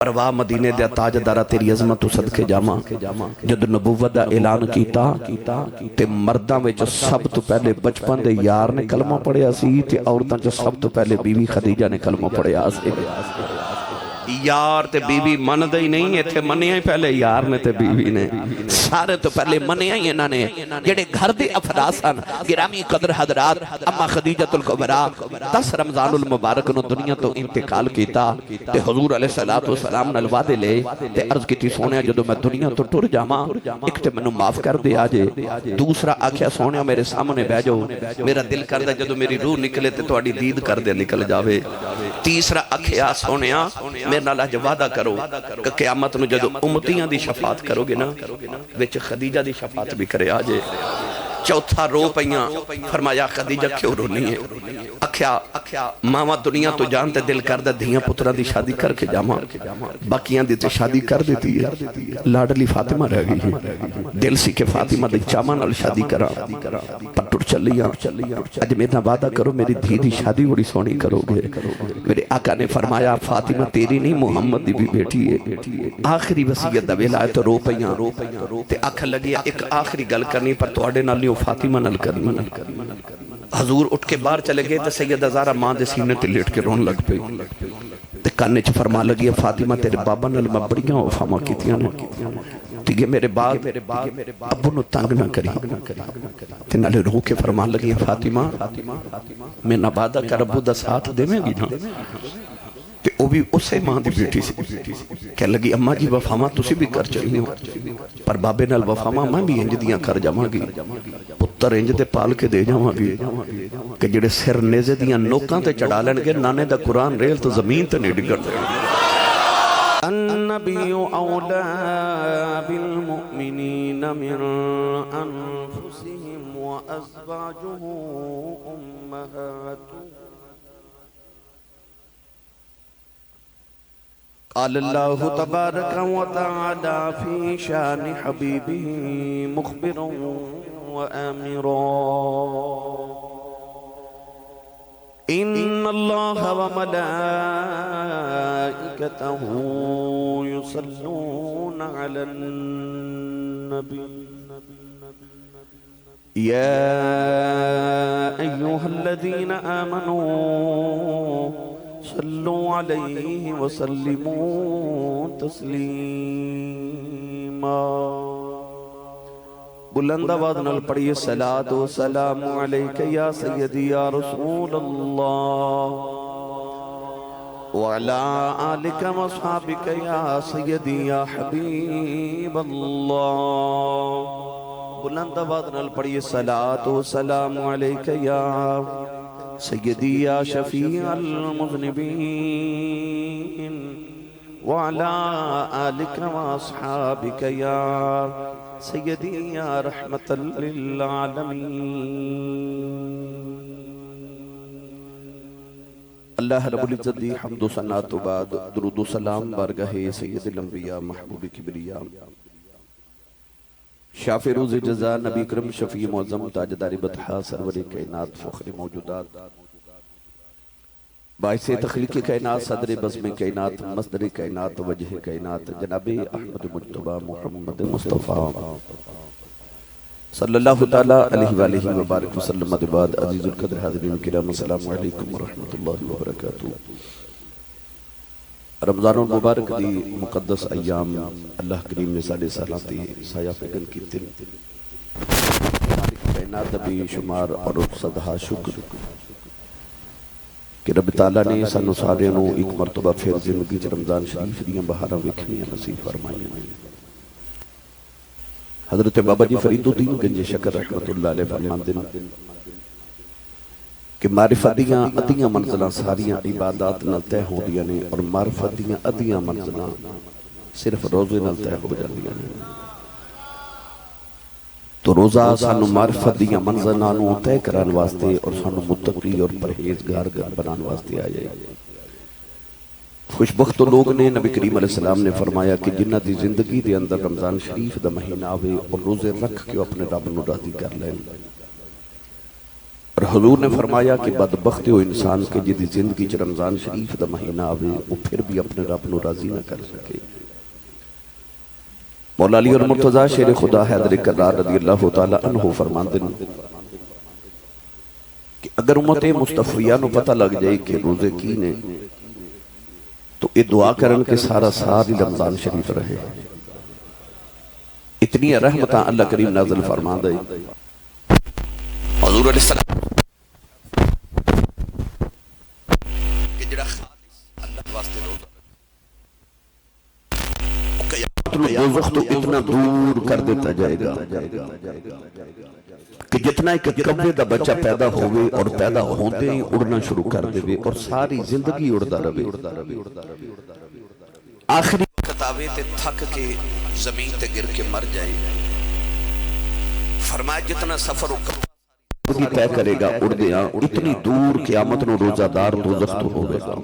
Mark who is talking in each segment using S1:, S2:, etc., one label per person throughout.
S1: پرواہ مدینے دے تاجدارا تیری عظمت تو صدقے جاما جد نبوت دا اعلان کیتا تے مرداں وچ سب تو پہلے بچپن دے یار نے کلمہ پڑھیا سی تے عورتاں چ سب تو پہلے بی بی خدیجہ نے کلمہ پڑھیا سی یار تے بی بی من دے ہی نہیں ایتھے منیا ہی پہلے یار نے تے بی بی نے سارے تو پہلے منیا ہی انہاں نے جڑے گھر دے افراد سن گرامی قدر حضرات اما خدیجۃ الکبریٰ 10 رمضان المبارک نو دنیا تو انتقال کیتا تے حضور علیہ السلام نال وعدے لے تے عرض کیتی سونیا جدوں میں دنیا تو ٹر جاواں ایک تے مینوں معاف کر دے آجے دوسرا آکھیا سونیا میرے سامنے بیٹھ جاؤ میرا دل کردا جدوں میری روح نکلے تے تہاڈی دید کر دے نکل جاوے تیسرا آکھیا سونیا میرے نال اج وعدہ کرو کہ قیامت نو جدو امتیاں دی شفاعت کرو گے نا وچ خدیجہ دی شفاعت بھی کرے آجے چوتھا رو پئیاں فرمایا خدیجہ کیوں رونی ہے اکھیا ماما دنیا تو جانتے دل کردہ دھیاں پترہ دی شادی کر کے جاما باقیاں دی تے شادی کر دیتی ہے لاڈلی فاطمہ رہ گئی ہے دل سی کہ فاطمہ دی چاما نال شادی کرا پٹر چلیاں اج میرا وعدہ کرو میری دھی دی شادی بڑی سونی کرو گے میرے آقا نے فرمایا فاطمہ تیری نہیں محمد دی بھی بیٹی ہے آخری وصیت دا ویلا ہے تو رو پئیاں تے آکھ لگیا ایک آخری گل کرنی پر تواڈے نال نہیں فاطمہ نال کرنی حضور اٹھ کے باہر چلے گئے تو سیدہ زہرا ماں دے سینے تے لیٹ کے رون لگ پئی تے کانے چ فرما لگی فاطمہ تیرے بابا نال میں بڑیاں وفاواں کیتیاں نے تے یہ میرے باپ ابو نو تنگ نہ کری تے نالے رو کے فرما لگی فاطمہ میں نہ وعدہ کر ابو دا ساتھ دیویں گی نا تے او بھی اسے ماں دی بیٹی سی کہہ لگی اماں جی وفاواں تسی بھی کر چلی ہو پر بابے نال وفاواں میں بھی انج دیاں کر جاواں گی پتر انج تے پال کے دے جاواں گی کہ جڑے سر نیزے دیاں نوکاں تے چڑھا لین گے نانے دا قرآن ریل تو زمین تے نہیں ڈگڑ دے النبی اولا بالمؤمنین من انفسهم وازواجه امہاتهم قال اللہ تبارک و تعالی فی شان حبیبہ مخبرا و آمرا ان اللہ و ملائکتہ یصلون علی النبی یا ایوہا الذین آمنوا صلوا علیہ وسلموا تسلیما بلند آواز نال پڑھیے صلاۃ و سلام علیک یا سیدی یا رسول اللہ وعلی آلک و اصحابک یا سیدی یا حبیب اللہ بلند آواز نال پڑھیے صلاۃ و سلام علیک یا سیدی یا شفیع المذنبین وعلی آلک و اصحابک یا سیدی یا رحمت للعالمین اللہ رب العزت دی حمد و ثنا تو بعد درود و سلام بارگاہ سید الانبیاء محبوب کبریاء شافع روز جزا نبی کرم شفیع معظم تاجدار بطحا سرور کائنات فخر موجودات باعث تخلیق کائنات صدر بزم کائنات مصدر کائنات وجہ کائنات جناب احمد مجتبی محمد مصطفیٰ صلی اللہ تعالی علیہ وآلہ وبارک وسلم بعد عزیز القدر حاضرین کرام السلام علیکم ورحمۃ اللہ وبرکاتہ رمضان المبارک دی مقدس ایام اللہ کریم نے ساڑے سالاتی سایہ فگن کی تن کائنات بھی شمار اور صدہا شکر کہ رب تعالیٰ نے سانو سارے نو ایک مرتبہ پھر زندگی چ رمضان شریف دیاں بہاراں ویکھنیاں نصیب فرمائیاں حضرت بابا جی فرید الدین گنج شکر رحمت اللہ علیہ فرماندے کہ معرفت دیاں ادیاں منزلاں ساریاں عبادات نال طے ہوندیاں نے اور معرفت دیاں ادیاں منزلاں صرف روزے نال طے ہو جاندیاں نے تو روزہ سانو معرفت دیاں منزلاں نو طے کران واسطے اور سانو متقی اور پرہیزگار بنان واسطے آیا ہے خوشبخت لوگ نے نبی کریم علیہ السلام نے فرمایا کہ جنہ دی زندگی دے اندر رمضان شریف دا مہینہ آوے اور روزے رکھ کے اپنے رب نو راضی کر لیں اور حضور نے فرمایا کہ بدبخت ہو انسان کے جدی زندگی چ رمضان شریف دا مہینہ آوے وہ پھر بھی اپنے رب نو راضی نہ کر سکے۔ مولا علی اور مرتضیٰ شیر خدا حیدر کرار رضی اللہ تعالی عنہ فرماندے ہیں کہ اگر امت مصطفیہ نو پتہ لگ جائے کہ روزے کی نے تو یہ دعا کرن کہ سارا سال رمضان شریف رہے۔ اتنی رحمتاں اللہ کریم نازل فرما دے۔ حضور علیہ السلام کہ جڑا خالص اللہ واسطے روزہ دوزخ تو اتنا دور کر دیتا جائے گا کہ جتنا ایک کبے دا بچہ پیدا ہوئے اور پیدا ہوتے ہی اڑنا شروع کر دے اور ساری زندگی اڑدا رہے، آخری وقت آوے تے تھک کے زمین تے گر کے مر جائے۔ فرمایا جتنا سفر طے کرے گا اڑ گیا، اتنی دور قیامت نو روزہ دار دوزخ تو ہوئے گا۔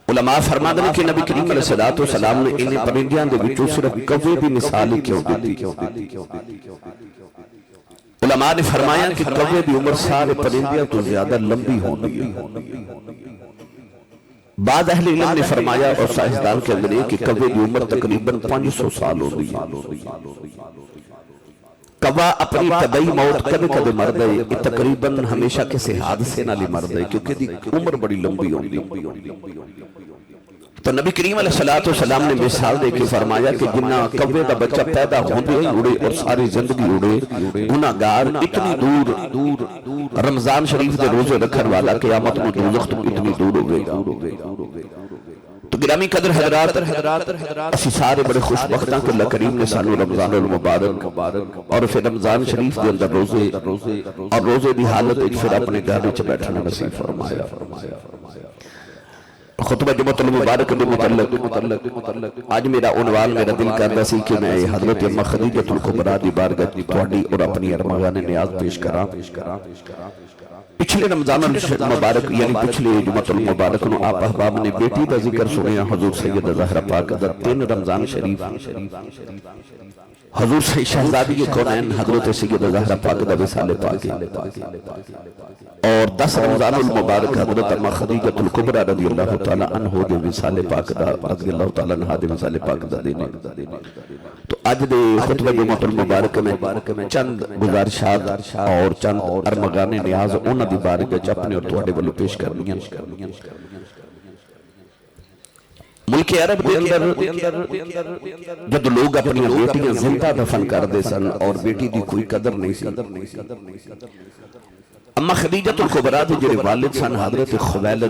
S1: علماء فرماتے ہیں کہ نبی کریم علیہ السلام نے انہیں پرندیاں دے وچوں صرف کوے دی مثال کیوں دیتی۔ علماء نے فرمایا کہ کوے دی عمر سارے پرندیاں تو زیادہ لمبی ہوتی ہے۔ بعض اہل علم نے فرمایا اور سائنسدان کے اندر کہ کوے دی عمر تقریباً 500 سال ہوتی ہے۔ کوا اپنی طبعی موت کدے کدے مر دے، یہ تقریباً ہمیشہ کسی حادثے نہ لی مر دے کیونکہ دی عمر بڑی لمبی ہوتی۔ تو نبی کریم علیہ السلام نے مثال دے کے فرمایا کہ جنہ کوے دا بچہ پیدا ہوندے ہی اڑے اور ساری زندگی اڑے، گناہگار اتنی دور رمضان شریف دے روزے رکھن والا قیامت میں دوزخ تو اتنی دور ہوئے گا۔ تو گرامی قدر حضرات، اسی سارے بڑے خوش بختاں کہ اللہ کریم نے سانو رمضان المبارک اور پھر رمضان شریف دے اندر روزے اور روزے دی حالت ایک پھر اپنے گھر وچ بیٹھنا نصیب فرمایا۔ خطبہ جمعۃ المبارک دے متعلق آج میرا عنوان میرا دل کردا سی کہ میں حضرت اماں خدیجہ الکبریٰ دی بارگاہ تہاڈی اور اپنی ارمغان نیاز پیش کراں۔ پچھلے رمضان المبارک یعنی پچھلے جمعۃ المبارک نو آپ احباب نے بیٹی دا ذکر سنیا، حضور سیدہ زہرا پاک دا 3 رمضان شریف، حضور شہزادی کونین حضرت سیدہ زہرا پاک دا وصال پاک، اور 10 رمضان المبارک حضرت اماں خدیجہ الکبریٰ رضی اللہ تعالی عنہ دے وصال پاک دا رضی اللہ تعالی عنہ دے وصال پاک دا دینے۔ تو آج دے خطبہ جمعۃ المبارک میں چند گزارشات اور چند ارمغان نیاز انہاں دی بارگاہ اپنے اور تواڈے والوں پیش کرنیاں۔ ملک عرب دے اندر جب لوگ اپنی بیٹیاں زندہ دفن کر دے سن اور بیٹی دی کوئی قدر نہیں سی، اماں خدیجہ الکبریٰ دے جڑے والد سن حضرت خویلد،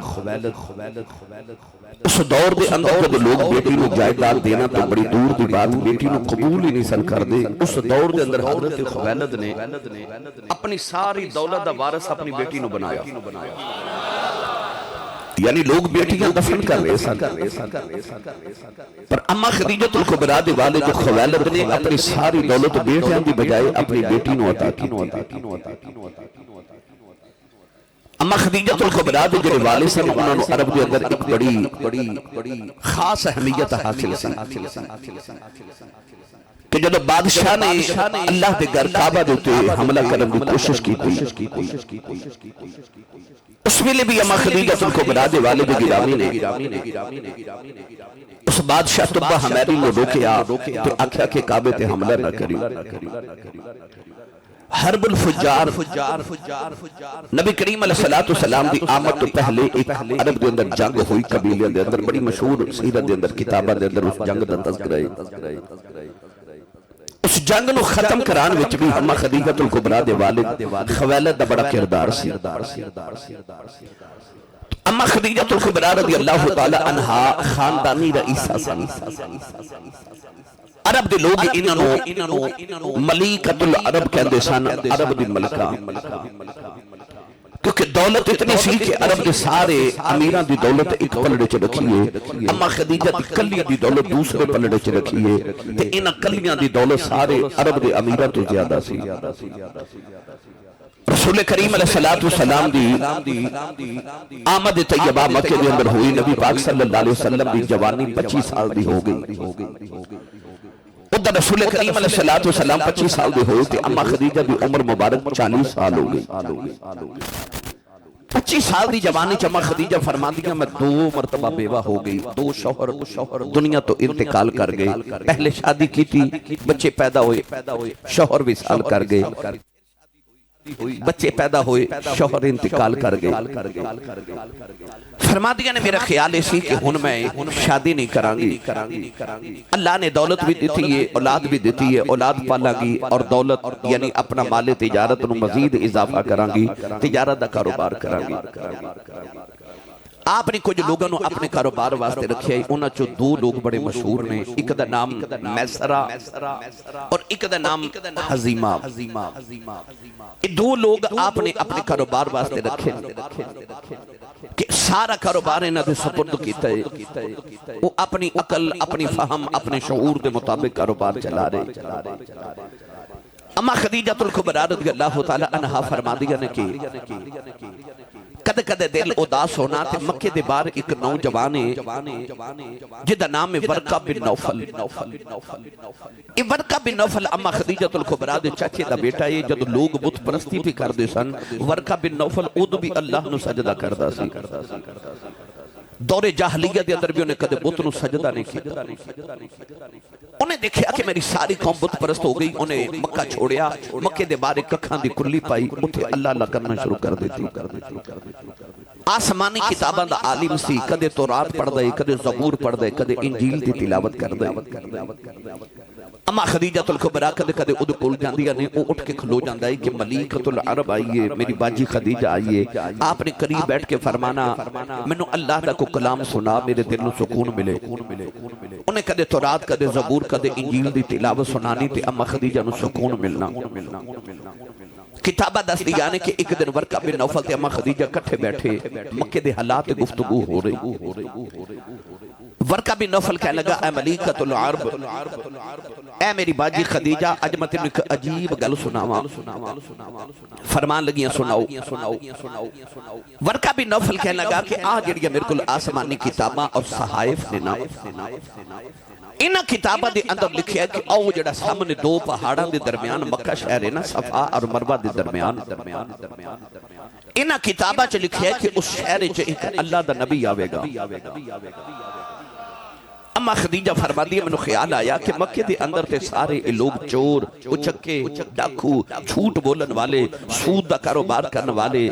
S1: اس دور دے اندر جب لوگ بیٹی نو جائیداد دینا تو بڑی دور دی بات، بیٹی نو قبول ہی نہیں سن کر دے۔ اس دور دے اندر حضرت خویلد نے اپنی ساری دولت دا وارث اپنی بیٹی نو بنایا، یعنی لوگ بیٹیاں دفن کر رہے سن، پر اماں خدیجہ الکبریٰ دے والد خویلد نے اپنی ساری دولت بیٹیاں دی بجائے اپنی بیٹی نو عطا کی۔ اماں خدیجہ الکبریٰ دے جڑے والد سن انہاں نو عرب دے اندر ایک بڑی خاص اہمیت حاصل سی کہ جب بادشاہ نے اللہ دے گھر کعبہ دے تے حملہ کرن دی کوشش کی تھی، اس ویلے بھی اماں خدیجہ الکبریٰ دے والد گرامی نے اس بادشاہ تبہ حمیری نے روکیا تو آکھیا کہ کعبے تے حملہ نہ کری۔ حرب الفجار، نبی کریم علیہ السلام دی آمد تو پہلے ایک عرب دے اندر جنگ ہوئی، قبیلے دے اندر بڑی مشہور سیرت دے اندر کتابہ دے اندر اس جنگ دا تذکرہ ہے۔ اس جنگ نو ختم کران وچ بھی اماں خدیجہ الکبریٰ دے والد خویلد دا بڑا کردار سی۔ اماں خدیجہ الکبریٰ رضی اللہ تعالی عنہا خاندانی رئیسہ سن۔ عرب دے لوگ انہوں ملیکۃ العرب کہندے سن، عرب دی ملکہ، کیونکہ دولت اتنی سی کہ عرب دے سارے امیران دی دولت ایک پلڑے چ رکھیے، اماں خدیجہ دی کلیاں دی دولت دوسرے پلڑے چ رکھیے، تے انہاں کلیاں دی دولت سارے عرب دے امیران تو زیادہ سی۔ رسول کریم علیہ السلام دی آمد طیبہ مکہ دے اندر ہوئی، نبی پاک صلی اللہ علیہ وسلم دی جوانی 25 سال دی ہو گئی۔ ادھر رسول کریم علیہ السلام 25 سال دے ہوئے تھے، اما خدیجہ دی عمر مبارک 40 سال ہو گئی۔ 25 سال دی جوانی اما خدیجہ فرما دیا میں 2 مرتبہ بیوہ ہو گئی، 2 شوہر دنیا تو انتقال کر گئے، پہلے شادی کی تھی، بچے پیدا ہوئے، شوہر وصال کر گئے، بچے پیدا ہوئے، شوہر انتقال کر گئے۔ فرما دیا نے میرا خیال اسی کہ ہن میں شادی نہیں کران گی، اللہ نے دولت بھی دیتی ہے، اولاد بھی دیتی ہے، اولاد پالا گی اور دولت یعنی اپنا مال تجارت نو مزید اضافہ کران گی، تجارت دا کاروبار کران گی۔ آپ نے کچھ لوگوں نے اپنے کاروبار واسطے رکھے ہیں، انہاں چو 2 لوگ بڑے مشہور نے، ایک دا نام میسرہ اور ایک دا نام حزیمہ۔ یہ 2 لوگ آپ نے اپنے کاروبار واسطے رکھے کہ سارا کاروبار انہاں دے سپرد کیتا ہے، وہ اپنی عقل، اپنی فہم، اپنے شعور دے مطابق کاروبار چلا رہے۔ اما خدیجہ الکبریٰ رضی اللہ تعالی عنہا فرما دیا نے کہ کدے کدے دل اداس ہونا تے مکے دے بار ایک نوجوان ہے جدا نام ہے ورقہ بن نوفل۔ یہ ورقہ بن نوفل اما خدیجہ الکبریٰ دے چاچے دا بیٹا ہے، جد لوگ بت پرستی بھی کر دے سن، ورقہ بن نوفل ادو بھی اللہ نو سجدہ کردہ سی۔ دور جاہلیہ دے اندر بھی انہیں کدے بت نو سجدہ نہیں کی، انہیں دیکھیا کہ میری ساری قوم بت پرست ہو گئی، انہیں مکہ چھوڑیا، مکے دے بارے ککھاں دی کلی پائی، اٹھے اللہ اللہ کرنا شروع کر دیتی۔ آسمانی کتاباں دا عالم سی، کدے تورات پڑھ دے، کدے زبور پڑھ دے، کدے انجیل دی تلاوت کر دے۔ اما خدیجہ الکبریٰ کدے کدے ادھو کول جاندیا نے، وہ اٹھ کے کھلو جاندہ ہے کہ ملیکۃ العرب آئیے، میری باجی خدیجہ آئیے۔ آپ نے قریب بیٹھ کے فرمانا میں نے اللہ دا کو کلام سنا، میرے دل نو سکون ملے۔ انہیں کدے تورات، کدے زبور، کدے انجیل دی تلاوت سنانی تے اما خدیجہ نو سکون ملنا۔ کتابہ دس دیا نے کہ ایک دن ورقہ بن نوفل تے اما خدیجہ کٹھے بیٹھے، مکے دے حالات گفتگو ہو رہی۔ ورقہ بن نوفل کہنے لگا اے ملیکۃ العرب، اے میری باجی خدیجہ، اج میں تینوں ایک عجیب گل سناواں۔ فرمان لگیاں سناؤ۔ ورقہ بن نوفل کہنے لگا کہ جڑیاں میرے کول آسمانی کتاباں اور صحائف نے نا، انہاں کتاباں دے اندر لکھیا ہے کہ او جڑا سامنے 2 پہاڑاں دے درمیان مکہ شہر ہے نا، صفا اور مروہ دے درمیان، انہاں کتاباں چ لکھیا ہے کہ اس شہر چ ایک اللہ دا نبی آوے گا۔ اما خدیجہ فرما دیا میں نے خیال آیا کہ مکے دے اندر تے سارے لوگ چور، اچکے، ڈاکو، جھوٹ بولن والے، سود دا کاروبار کرن والے،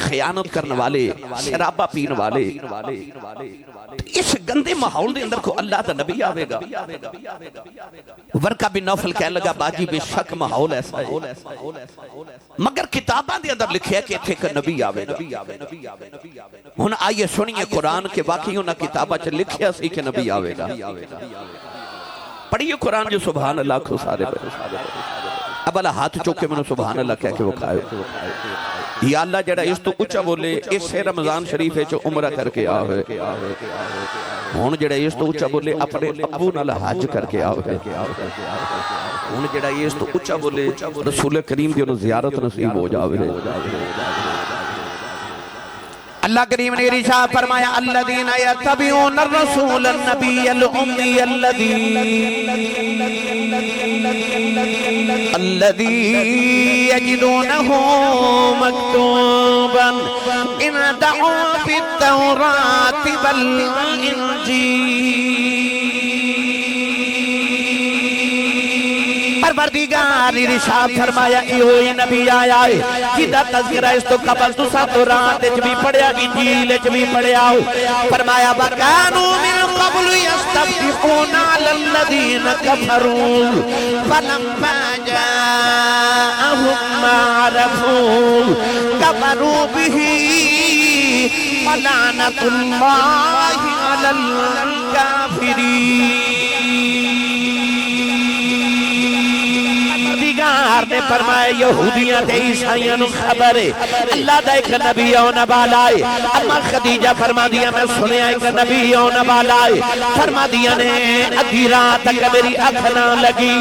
S1: خیانت کرن والے، شرابہ پین والے، اس گندے ماحول دے اندر کو اللہ دا نبی آوے گا۔ ورقہ بن نوفل کہنے لگا باجی بے شک ماحول ایسا ہے، مگر کتاباں دے اندر لکھے ہے کہ اتھے کا نبی آوے گا۔ ہن آئیے سنیے قرآن کے واقعی انہاں کتاباں چ لکھیا سی کہ نبی آوے گا۔ پڑھئے قرآن جو سبحان اللہ کو سارے پہ۔ اب اللہ ہاتھ چوکے میں نے سبحان اللہ کہہ کے وہ کھائے۔ یا اللہ جڑا اس تو اچھا بولے، اس سے رمضان شریف ہے جو عمرہ کر کے آوے۔ ہون جڑا اس تو اچھا بولے، اپنے ابو نال حج کر کے آوے۔ ہون جڑا اس تو اچھا بولے، رسول کریم دی انہوں زیارت نصیب ہو جاوے۔ اللہ کریم نے ارشاد فرمایا الذین یتبعون الرسول النبی الأمی الذی یجدونہ مکتوبا عندهم فی التوراة والانجیل۔ پروردگار ارشاد فرمایا ایوئی نبی آیا ہے جیدہ تذکرہ اس تو قبل تو سا تورات اچ بھی پڑھیا، انجیل اچ بھی پڑھیا ہو۔ فرمایا وَكَانُوا مِن قَبْلُ يَسْتَفْتِحُونَ عَلَى الَّذِينَ كَفَرُوا فَلَمَّا جَاءَهُمْ مَا عَرَفُوا كَفَرُوا بِهِ وَلَعْنَةُ اللَّهِ عَلَى الْكَافِرِينَ۔ نے فرمایا یہودیاں تے عیسائیاں نو خبر ہے اللہ دا ایک نبی آنا بالا ہے۔ اما خدیجہ فرما دیا میں سنیا ایک نبی آنا بالا ہے۔ فرما دیا نے ادھی رات تک میری اکھ نہ لگی،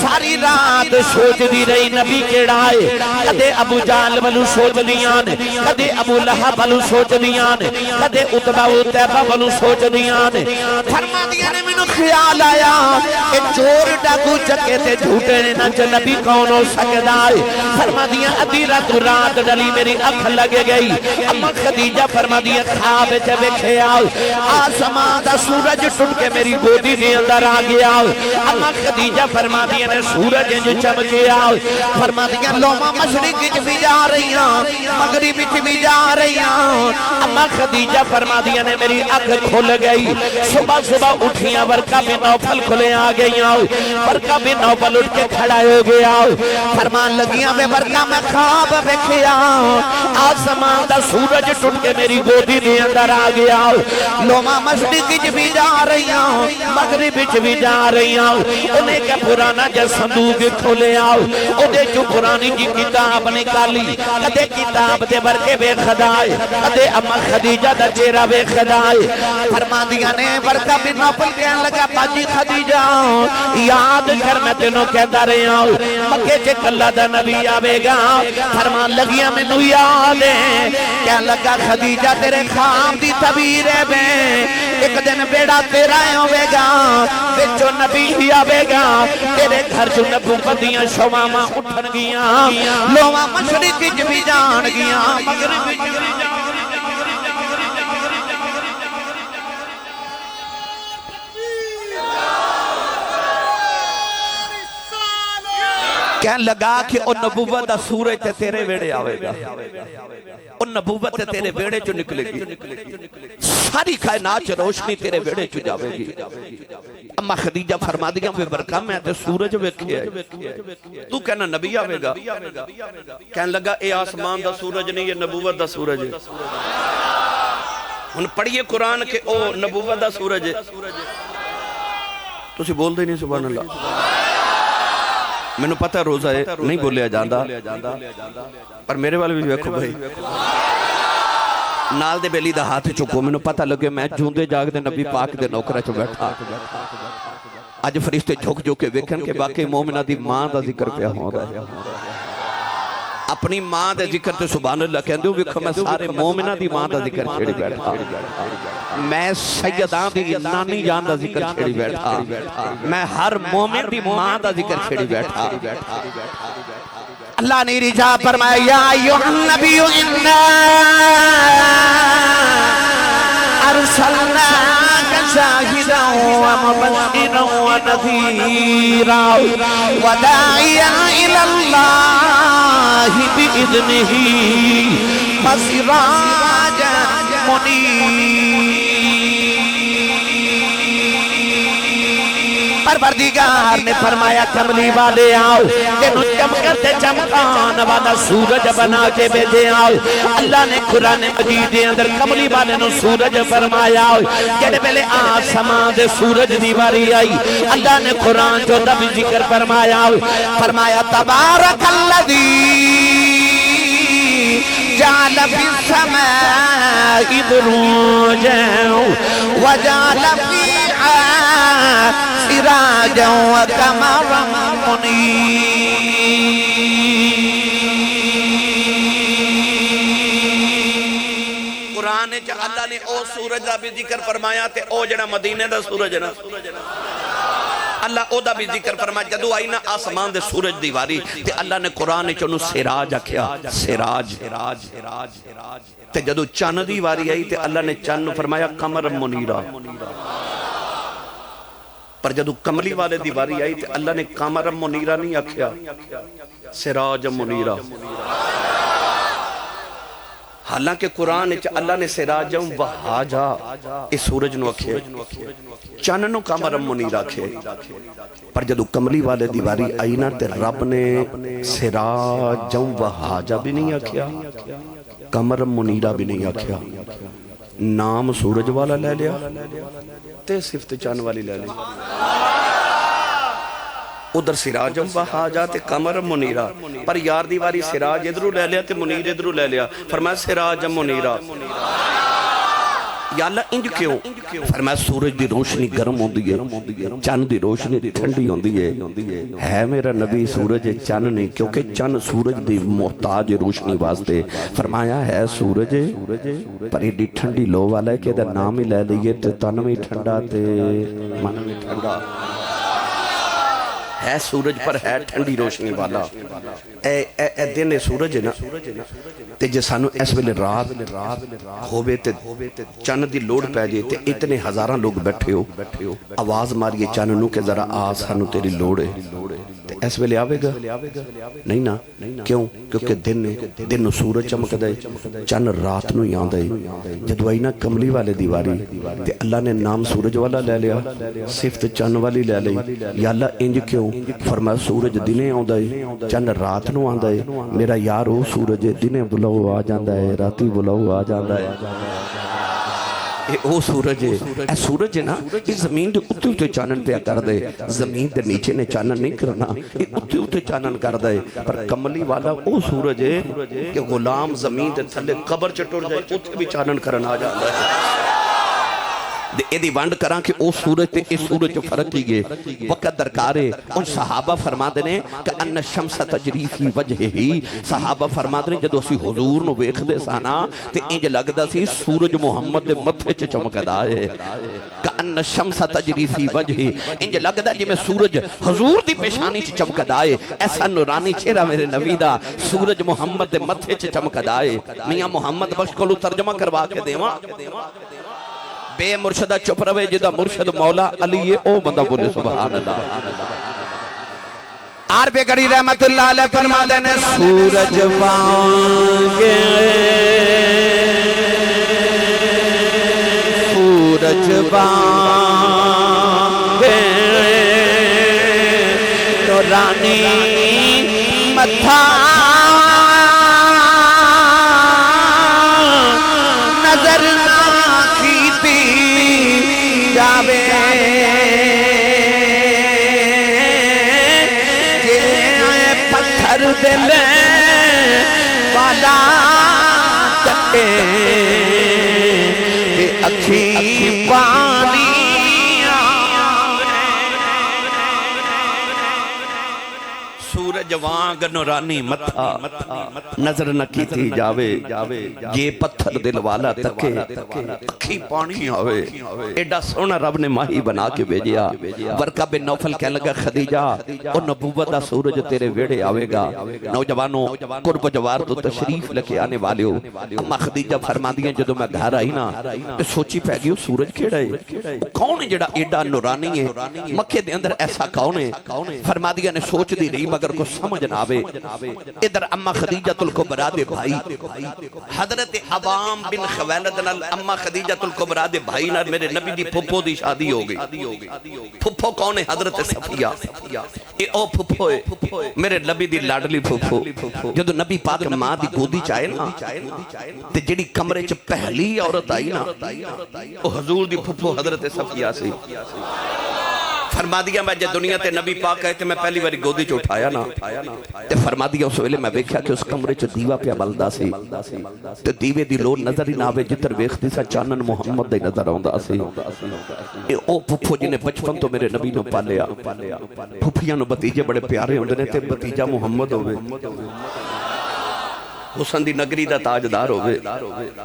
S1: ساری رات سوچ دی رہی نبی کیڑا ہے۔ کدے ابو جہل ولو سوچ دیاں نے، کدے ابو لہب ولو سوچ دیاں نے، کدے عتبہ و تیبہ ولو سوچ دیاں نے۔ فرما دیا نے مینوں خیال آیا کہ چور ڈاکو چکے تے جھوٹے نے نہ نبی کون ہو سکدا ہے فرما دیا ادھی رات ڈلی میری اکھ لگے گئی اما خدیجہ فرما دیا خواب وچ ویکھیا آسمان دا سورج ٹوٹ کے میری گودی دے اندر آ گیا اما خدیجہ فرما دیا نے سورج جو چمکیا فرما دیا لوما مشرق وچ بھی جا رہی ہیں مغرب وچ بھی جا رہی ہیں اما خدیجہ فرما دیا نے میری اکھ کھل گئی صبح اٹھیاں ورقہ بن نوفل کھلے آ گئیاں ورقہ بن نوفل اٹھ کے کھڑا ہو گیا فرمان لگیاں میں ورقہ میں خواب ویکھیا آسمان دا سورج ٹوٹ کے میری گودی دے اندر آ گیا لوما مشرق وچ بھی جا رہی ہیں مغرب وچ بھی جا رہی ہیں انہیں کہ پرانا جا صندوق کھولے آؤ انہیں جو پرانی جی کتاب نکالی کدے کتاب دے ورقے بے خدائے کدے اما خدیجہ دا چہرہ بے خدائے فرما دیا نے ورقہ بن نوفل کہنے لگا باجی خدیجہ یاد کر میں تینوں کہتا رہے ہوں مکے چے کلہ دا نبی آوے گا فرمان لگیا میں نو یاد ہے کہنے لگا خدیجہ تیرے خواب دی تعبیر ہے بے ایک دن بیڑا تیرا ہوئے گا بچو نبی ہی آوے گا تیرے گھر جو نبوتیاں شواما اٹھن گیاں لوما مشرق وچ بھی جان گیاں مغرب وچ بھی جان کہنے لگا کہ او نبوت دا سورج تے تیرے ویڑے آوے گا او نبوت تے تیرے ویڑے جو نکلے گی ساری کائنات روشنی تیرے ویڑے جو جاوے گی اما خدیجہ فرما دیا میں برکہ میں تے سورج ویکھے تو کہنا نبی آوے گا کہنے لگا اے آسمان دا سورج نہیں یہ نبوت دا سورج ہے ہن پڑھئے قرآن کہ او نبوت دا سورج ہے تو سی بول دے نہیں سبحان اللہ میں نے پتہ روزہ ہے نہیں بولیا جاندہ پر میرے والے بھی ویکھو بھائی نال دے بیلی دا ہاتھ چکو میں نے پتہ لگے میں جوندے جاگ دے نبی پاک دے نوکرہ چو بیٹھا آج فرشتے جھک جو کے ویکھن کے باقی مومنہ دی ماں دا ذکر پہ ہوں رہا ہے اپنی ماں دے ذکر تے سبحان اللہ کہندے ہو ویکھو میں سارے مومنہ دی ماں دا ذکر چھڑی بیٹھا میں سیدان دی نانی جان دا ذکر چھڑی بیٹھا میں ہر مومن دی ماں دا ذکر چھڑی بیٹھا اللہ نے رجا فرمایا یا ایوہ النبی انا ارسلناک شاہدا ومبشرا ونذیرا وداعیا الاللہ بإذنہ وسراجا منیرا پروردگار نے فرمایا کملی والے آؤ جنہوں چمکتے چمکان والا سورج بنا کے بھیجے آؤ اللہ نے قرآن مجید دے اندر کملی والے نو سورج فرمایا جڑے پہلے آسمان دے سورج دیواری آئی اللہ نے قرآن جو دبی ذکر فرمایا تبارک الذی جعل فی السماء بروجا وجعل فیہا سراجا وقمرا منیرا قرآن جا اللہ نے او سورج دا بھی ذکر فرمایا تے او جڑا مدینے دا سورج نا اللہ او دا بھی ذکر فرمایا جدو آئی نا آسمان دے سورج دیواری تے اللہ نے قرآن چونو سراج آکھیا سراج تے جدو چاند دیواری آئی تے اللہ نے چاند فرمایا قمر منیرا پر جدو کملی والے دیواری آئی تے اللہ نے قمر منیرا نہیں آکھیا سراج منیرا حالانکہ قرآن اللہ نے سراج وحاجا اس سورج نو آکھے چاننو قمر منیرا آکھے پر جدو کملی والے دیواری آئی نا تے رب نے سراج وحاجا بھی نہیں آکھیا قمر منیرا بھی نہیں آکھیا نام سورج والا لے لیا تے صفت چاند والی لے لیا ادھر سراجم وحاجا تے قمر منیرا پر یار دیواری سراج ادھرو لے لیا تے منیر ادھرو لے لیا فرمایا سراجم منیرا یا اللہ انج کیوں؟ فرمایا سورج دی روشنی گرم ہوندی ہے، چند دی روشنی ٹھنڈی ہوندی ہے میرا نبی سورج چند نہیں، کیونکہ چند سورج دی محتاج روشنی واسطے۔ فرمایا ہے سورج پر ایڈی ٹھنڈی لو والا ہے کہ دا نام ہی لے لئیے تے تن میں ٹھنڈا تے من میں ٹھنڈا ہے، سورج پر ہے ٹھنڈی روشنی والا۔ اے دن سورج ہے نا تے جے سانو اس ویلے رات ہووے تے چند دی لوڑ پہ جائے تے اتنے ہزاراں لوگ بیٹھے ہو، آواز ماریے چند نو کہ ذرا آ سانو تیری لوڑ ہے، تے اس ویلے آوے گا نہیں نا؟ کیوں؟ کیونکہ دن نو سورج چمک دے، چند رات نو یہاں دے۔ جدو آئی نا کملی والے دیواری تے اللہ نے نام سورج والا لے لیا، صفت چند والی لے لئی۔ یا اللہ انج کیوں؟ فرمایا سورج دنے آن دے، چند رات نو آن دے۔ میرا یار او سورج دنے بلاؤ آ جاندہ ہے، راتی بلاؤ آ جاندہ ہے۔ او سورج ہے، اے سورج ہے نا، یہ زمین دے اتے اتے چانن پہ کر دے، زمین دے نیچے نے چانن نہیں کرنا، یہ اتے اتے چانن کر دے۔ پر کملی والا او سورج ہے کہ غلام زمین دے تھلے قبر چٹور جائے اتے بھی چانن کرنا آ جاندہ ہے۔ ایدی وانڈ کراں کہ او سورج تے اس سورج جو فرق کی گئے وقت درکارے۔ ان صحابہ فرما دینے کہ ان شمس تجری فی وجہ ہی، صحابہ فرما دینے جدو اسی حضور نو ویکھ دے سانا تے انج لگدا سی سورج محمد دے متھے چ چمکدا ہے، کہ ان شمس تجری فی وجہ ہی، انج لگدا جی میں سورج حضور دی پیشانی چ چمکدا ہے۔ ایسا نورانی چہرہ میرے نبی دا سورج محمد دے متھے چ چمکدا ہے۔ میاں محمد بخش کو ترجمہ کروا کے دیواں، بے مرشدہ چپ روے جدہ مرشد مولا علی او بندہ بولے سبحان اللہ۔ آر پہ کری رحمت اللہ علیہ فرما دینے سورج وانگے سورج وانگے نورانی متھا نظر جاوے کہ پتھر دل والا تکے کہ اکھی پانی سورج وانگ نورانی متھا نظر نہ کیتی جاوے، یہ پتھر دل والا تکے اکھی پانی آوے۔ ایڈا سونا رب نے ماہی بنا کے بھیجیا۔ ورقہ بن نوفل کہنے لگا خدیجہ او نبوت دا سورج تیرے ویڑے آوے گا۔ نوجوانوں قرب جوار تو تشریف لکے آنے والے ہو۔ اما خدیجہ فرما دیا جدو میں گھر آئی نا تو سوچی پہ گئی سورج کھیڑا ہے، کون ہے جڑا ایڈا نورانی ہے، مکہ دے اندر ایسا کون ہے؟ فرما دیا نے سوچ دی رہی مگر کو سمجھ نہ آوے۔ ادھر اما خدیجۃ الکبریٰ دے بھائی حضرت عوام بن خویلد نال اما خدیجۃ الکبریٰ دے بھائی نال میرے نبی دی پھپھو دی شادی ہو گئی۔ پھپھو کون ہے؟ حضرت صفیہ۔ اے او پھپھو ہے میرے نبی دی لاڈلی پھپھو۔ جدو نبی پاک ماں دی گودی چاہے نا تے جڑی کمرے چ پہلی عورت آئی نا او حضور دی پھپھو حضرت صفیہ سی۔ فرما دیا میں جے دنیا تے نبی پاک کہتے میں پہلی باری گودی چو اٹھایا نا تے فرما دیا اس ویلے میں بیکھیا کہ اس کمرے چو دیوہ پہ بلدہ سی تے دیوے دی لوڑ نظر ہی نہ آوے جتر ویختی سا چانن محمد دے نظر آندہ سی۔ او پھپھو جنہیں بچپن تو میرے نبی نو پالیا، پھپھیاں نو بتیجے بڑے پیارے ہوندے تے بتیجہ محمد ہوئے، حسن دی نگری دا تاجدار ہوئے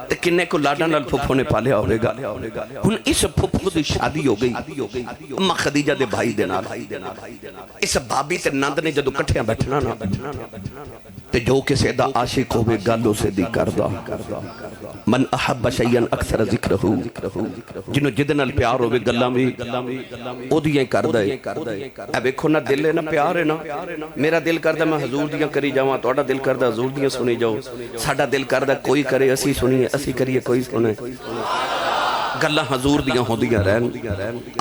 S1: تے کنے کو لاڈا نال پھپھو نے پالیا ہوئے گا۔ ہن اس پھپھو دی شادی ہو گئی اما خدیجہ دے بھائی دے نال۔ اس بابی تے نند نے جدو کٹھیاں بیٹھنا نا تے جو کسے دا عاشق ہوئے گالو سے دی کردہ من احب شیئن اکثر ذکرہو، جنہوں جدنال پیار ہوئے گلاں بھی او دیئے کردہ ہے۔ اے بیکھو نا دل ہے نا پیار ہے نا، میرا دل کردہ میں حضور دیاں کری جاواں، توڑا دل کردہ حضور دیاں سنی جاؤ، ساڑا دل کردہ کوئی کرے اسی سنیے، اسی کریے کوئی سنے، گلہ حضور دیاں ہو دیاں رہن،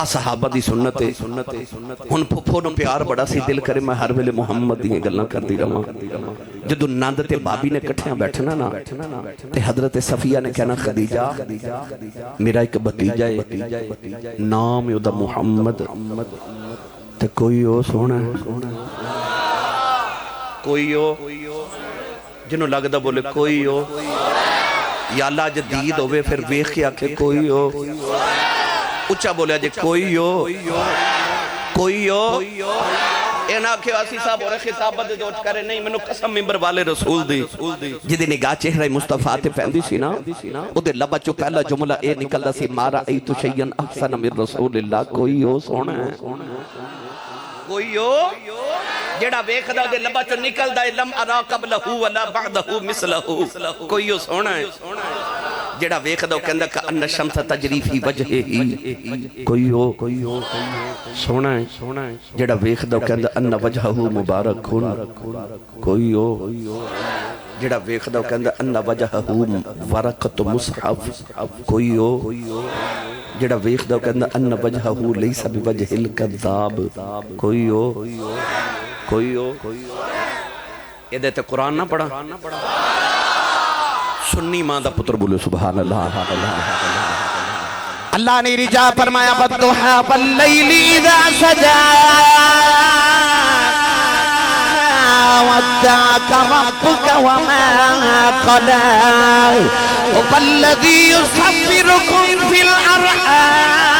S1: صحابہ دی سنت ہے۔ ہن پھپھو نو پیار بڑا سی دل کرے میں ہر ویلے محمد دیاں گلہ کر دی رہاں۔ جدو ناند تے بابی نے کٹھیاں بیٹھنا نا تے حضرت صفیہ نے کہنا خدیجہ میرا ایک بتیجہ ہے، نام یودہ محمد تے کوئی ہو سونا ہے، کوئی ہو جنہوں لگدہ بولے کوئی ہو یا اللہ جدید ہوئے پھر ویخ کے آکھے کوئی ہو اچھا بولیا جے کوئی ہو کوئی ہو این آکھے آسی صاحب اور خطابت دوچ کرے نہیں منو قسم ممبر والے رسول دی جدی نگاہ چہرہ مصطفیٰ تے پہندی سی نا او دے لبا چو پہلا جملہ اے نکل دا سی مارا ایتو شیئن احسن من رسول اللہ کوئی ہو سونا ہے کوئی ہو جیڑا ویکھ دا دے لبا چو نکل دا لم ارا قبلہو ولا بعدہو مثلہو کوئی ہو سونا ہے جیڑا ویکھ دا کہندہ کہ ان شمس تجری فی وجہ ہی کوئی ہو سونا ہے جیڑا ویکھ دا کہندہ ان وجہہو مبارک کوئی ہو جیڑا ویکھ دا کہندہ ان وجہہو ورقت مصحف کوئی ہو جیڑا ویکھ دا کہندہ ان وجہہو لیسا بوجہ الکذاب کوئی ہو یہ دیتے قرآن نہ پڑھا سنی ماں دا پتر بولے سبحان اللہ
S2: اللہ نے رجا فرمایا والضحى واللیل اذا سجا ودعك ربك وما قلى والذي يصبركم في الأرحام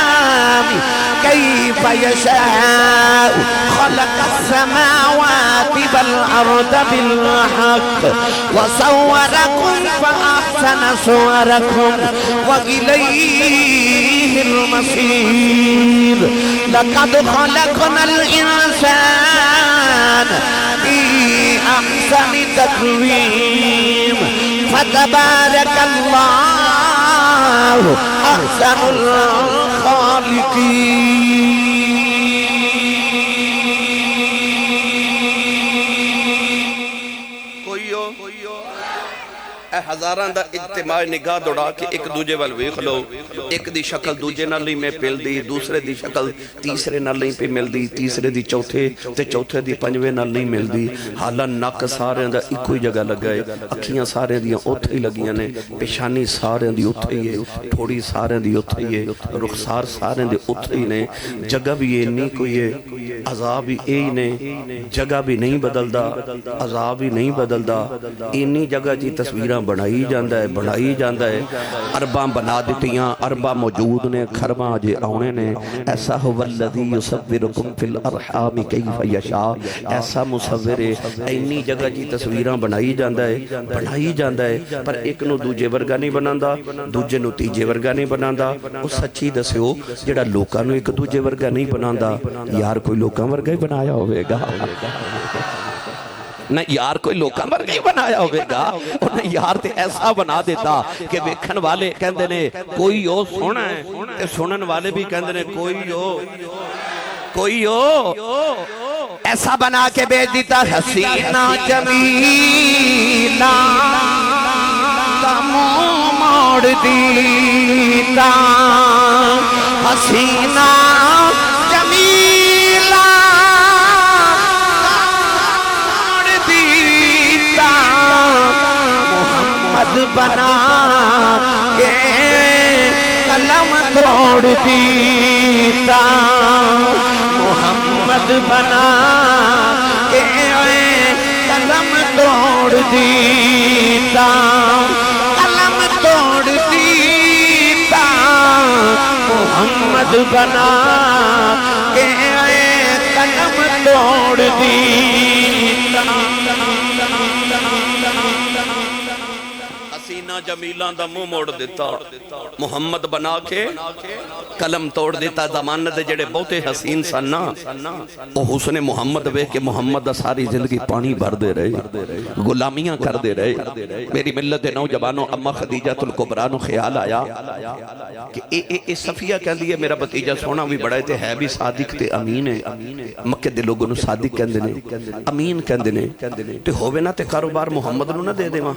S2: كيف يشاء خلق السماوات والأرض بالحق وصوركم فأحسن صوركم وإليه المصير لقد خلقنا الإنسان في أحسن تقويم فتبارك الله أحسن الخالقين
S1: ہزاران دا اجتماع نگاہ دوڑا کہ ایک دوجے وال ویخ لو ایک دی شکل دوجے نہ لئی میں پل دی دوسرے دی شکل تیسرے نہ لئی پہ مل دی تیسرے دی چوتھے تے چوتھے دی پنجوے نہ لئی مل دی حالا نک سارے دا ایک ہی جگہ لگائے اکھیاں سارے دیاں اوتھے ہی لگیاں نے پیشانی سارے دی اوتھے ہی ہے پھوڑی سارے دی اوتھے ہی ہے رخسار سارے دی اوتھے ہی نے جگہ بھی یہ نہیں کوئی ہے عذاب بھی اے ہی نے جگہ بھی نہیں بدل دا عذاب بھی نہیں بدل دا اینی جگہ جی تصویرہ بنائی جاندہ ہے عرباں بنا دیتیاں عرباں موجود نے کھرباں جے آنے نے ایسا ہو والذی یصورکم فی الارحام کیف یشاء ایسا مصور اینی جگہ جی تصویران بنائی جاندہ ہے پر ایک نو دوجے ورگا نہیں بناندہ دوجے نو تیجے ورگا نہیں بناندہ اس سچی دسے ہو جڑا لوکاں نو ایک دوجے ورگا نہیں بناندہ یار کوئی لوکاں ورگا ہی بنایا ہوئے گا نہ یار کوئی لوکاں ورگا ہی بنایا ہوئے گا اور نہ یار تے ایسا بنا دیتا کہ ویکھن والے کہندے نے کوئی ہو سونا ہے تے سنن والے بھی کہندے نے کوئی ہو
S2: ایسا بنا کے بیچ دیتا حسینہ جمیلہ کا منہ موڑ دیتا حسینہ جمیلہ محمد بنا کے قلم توڑ دیتا محمد بنا کے قلم توڑ دیتا قلم توڑ دیتا محمد بنا کے قلم توڑ دیتا
S1: حسینہ جمیلہ دا منہ موڑ دیتا محمد بنا کے قلم توڑ دیتا زمانہ دے جڑے بہتے حسین سننا او حسن محمد وے کہ محمد دا ساری زندگی پانی بھر دے رہے غلامیاں کر دے رہے میری ملت نوجوانوں اما خدیجہ الکبریٰ خیال آیا کہ اے صفیہ کہہ لئے میرا بتیجہ سونا بھی بڑھائے تھے ہے بھی صادق تے امین ہے مکہ دے لوگوں نے صادق کہہ دینے امین کہہ دینے تے ہوئے نا تے کاروبار محمد نو نہ دے دے ماں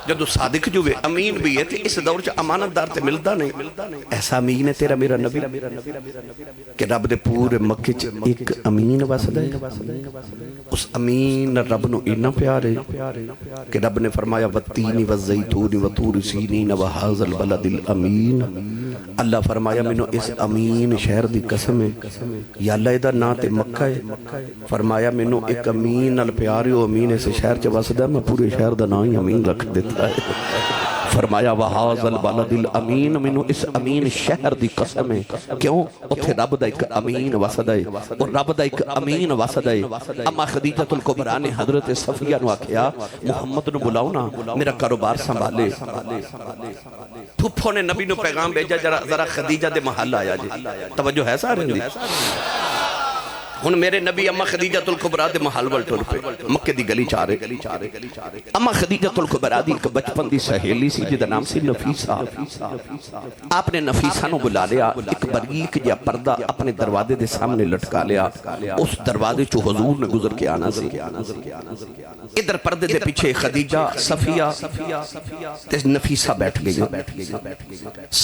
S1: جدو صادق جو ہے امین بھی ہے اس دور چا امانت دار تے ملتا نہیں ایسا امین ہے تیرا میرا نبی کہ رب دے پورے مکہ چ ایک امین واسدہ ہے اس امین رب نو اینا پیارے کہ رب نے فرمایا والتین والزیتون وطور سینین وہذا البلد الامین اللہ فرمایا منو اس امین شہر دی قسم ہے یا اللہ ادھا نا تے مکہ ہے فرمایا منو ایک امین الپیارے و امین اس شہر چا واسدہ میں پورے شہر دا نا ہی امین رکھ دیتا ہوتا ہے۔ فرمایا وَهَذَا الْبَلَدِ الْأَمِينَ مینوں اس امین شہر دی قسم ہے، کیوں؟ اتھے رب دا ایک امین وسد ہے، اور رب دا ایک امین وسد ہے۔ اما خدیجہ الکبریٰ نے حضرت صفیہ نو آکھیا محمد نو بلاؤ نا، میرا کاروبار سنبھالے۔ پھپھو نے نبی نو پیغام بھیجا ذرا خدیجہ دے محل آیا جی، توجہ ہے سارے دی؟ ہن میرے نبی اما خدیجہ الکبریٰ دے محل ول ٹر پے، مکے دی گلی چارے۔ اما خدیجہ الکبریٰ دی ایک بچپن دی سہیلی سی جدا نام سی نفیسہ۔ آپ نے نفیسہ نو بلا لیا، ایک بریک جا پردہ اپنے دروازے دے سامنے لٹکا لیا، اس دروازے چو حضور نے گزر کے آنا سی۔ ادھر پردے دے پیچھے خدیجہ، صفیہ تے نفیسہ بیٹھ گئی،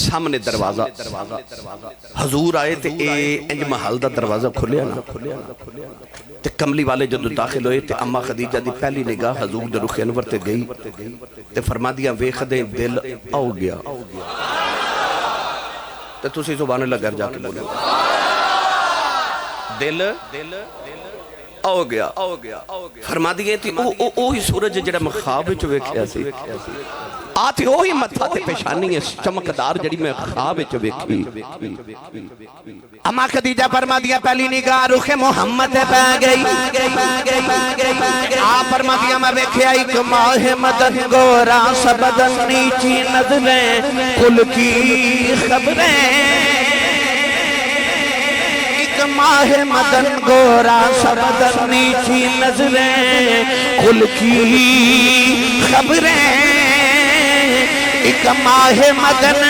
S1: سامنے دروازہ۔ حضور آئے تے انج محل دا دروازہ کھلیا نا، تے کملی والے جدو داخل ہوئے تے اما خدیجہ دی پہلی نگاہ حضور دے رخ انور تے گئی تے فرما دیا ویکھ دے دل آؤ گیا۔ تے تسی زبان اللہ گھر جا کے بولے دل آؤ گیا۔ فرما دیئے تھی اوہی سورج جڑا مخواب وچ ویکھیا سی، آتی اوہی متھا تے پیشانی ہے چمکدار جڑی میں خواب وچ ویکھی۔
S2: اما خدیجہ فرما دیا پہلی نگاہ رخ محمد پہ گئی، آپ فرما دیا میں ویکھیا ایک ماہ مدن گورا سبدن نیچی نظریں کل کی خبریں، ماہ مدن گورا سبدن نیچی نظریں کل کی خبریں، ایک ماہ مدن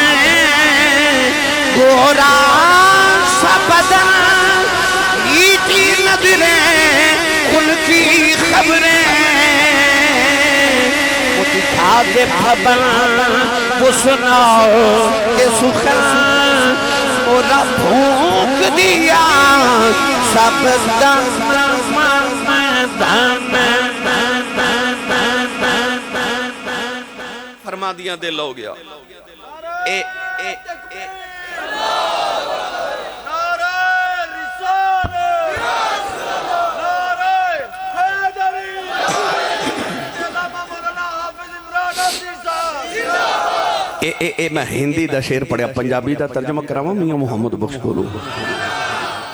S2: گورا سبدن نیچی نظریں کل کی خبریں، وہ دکھا دے بھبن وہ سناؤ کہ سخن مورا بھونک دیا سب دن
S1: فرما دیا دل ہو گیا۔ میں ہندی دا شعر پڑھیا، پنجابی دا ترجمہ کراواں میاں محمد بخش کولو۔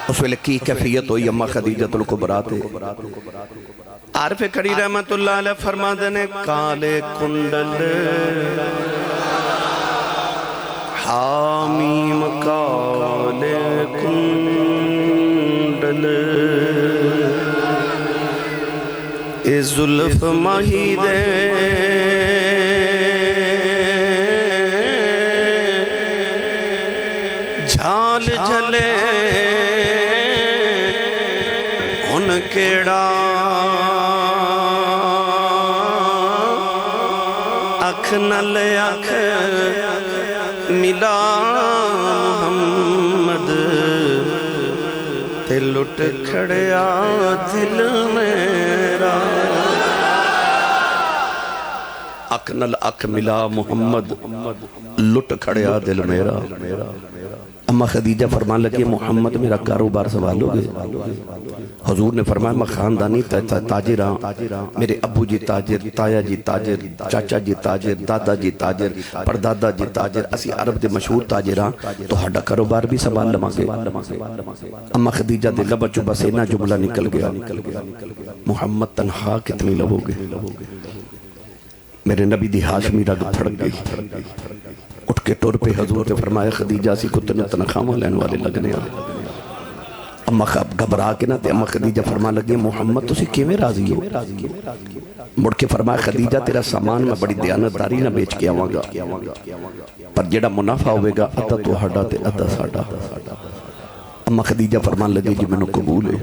S1: اس ویلے کی کیفیت ہوئی اما خدیجہ الکبریٰ تے؟ عارف کری رحمت اللہ علیہ فرما دینے کالے کنڈل حامیم کالے کنڈل اے زلف ماہی دے جھال جھلے ان کیڑا اکھ نل اکھ ملا محمد تے لٹ کھڑیا دل میرا، اکھ نل اکھ ملا محمد لٹ کھڑیا دل میرا۔ اما خدیجہ فرمان لگے محمد میرا کاروبار سنبھالو گے؟ حضور نے فرمایا میں خاندانی تاجر ہاں، میرے ابو جی تاجر، تایا جی تاجر، چاچا جی تاجر، دادا جی تاجر، پردادا جی تاجر، اسی عرب دے مشہور تاجر ہاں، تو ہڈا کاروبار بھی سنبھال لواں گے۔ اما خدیجہ دے لب چو بس اینا جملہ نکل گیا، محمد تنہا کتنی لو گے؟ میرے نبی دی ہاشمی رگ پھڑ گئی، اٹھ کے ٹور پہ حضور نے فرمایا خدیجہ سی کو تنخواہ لینے والے لگنے آئے۔ اما گھبرا کے نہ تے اما خدیجہ فرما لگے محمد تسی کیویں راضی ہو؟ مڑ کے فرمایا خدیجہ تیرا سامان میں بڑی دیانتداری نہ بیچ کے آواں گا، پر جڑا منافع ہوئے گا ادھا تو ہڈا تے ادھا ساڈا۔ اما خدیجہ فرمان لگے جی میں نے قبول ہے،